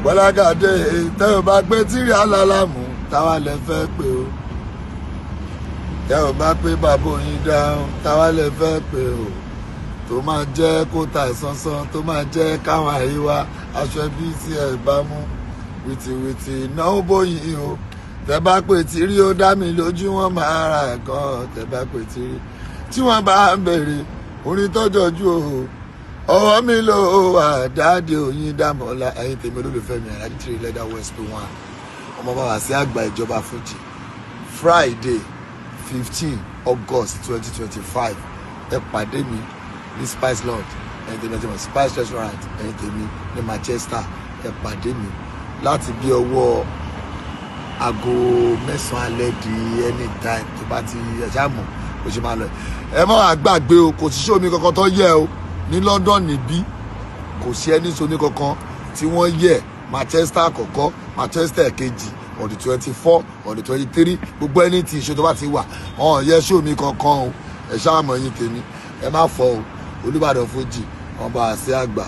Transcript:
Bọ́lágàdé tẹ́ ò bá pé Tiri alálàmù táwa lẹ fẹ́ pé o. Tẹ́ ò bá pé bàbá Oyin dáhùn táwa lẹ fẹ́ pé o. Tó máa jẹ́ kó ta ìsánsán, tó máa jẹ́ káwọn àyíwá aṣọ ẹbí tí ẹ bá mú wìtìwìtì náà bóyin o. Tẹ́ bá pé Tiri ó dá mi lójú wọn máa ra ẹ̀kan. Tẹ́ bá pé Tiri tí wọ́n bá ń bèrè orin tọ́jọ́jú o. Ọwọ́ mi ló wà dáàdì Oyin Dámọ́lá ẹ̀yin tèmi olólùfẹ́ mi àràdí Tiri leather west 1 ọmọ bàbá sí àgbà ìjọba Fuji Friday 15 August 2025 ẹ pàdé mi ní Spice Lodge ẹ̀yin tèmi ẹ̀yin Spice Restaurant ẹ̀yin tèmi ní Manchester ẹ pàdé mi láti bí ọwọ́ aago 9 alẹ́ di anytime tó bá ti ẹ̀ṣá mọ̀ bó ṣe máa lọ ẹ má wá gbàgbé o kò sí ṣé omi kankan tó yẹ o ní London níbí kò sí ẹni sóní kankan tí wọ́n yẹ Manchester àkọ́kọ́ Manchester kejì on the 24 on the 23 gbogbo ẹni tí ìṣó tó bá ti wà ọ̀hún yẹ ṣó mi kankan o ẹ ṣáà mọ̀ yín tèmi ẹ má fọ o Olubadan Fuji ọba àṣẹ àgbà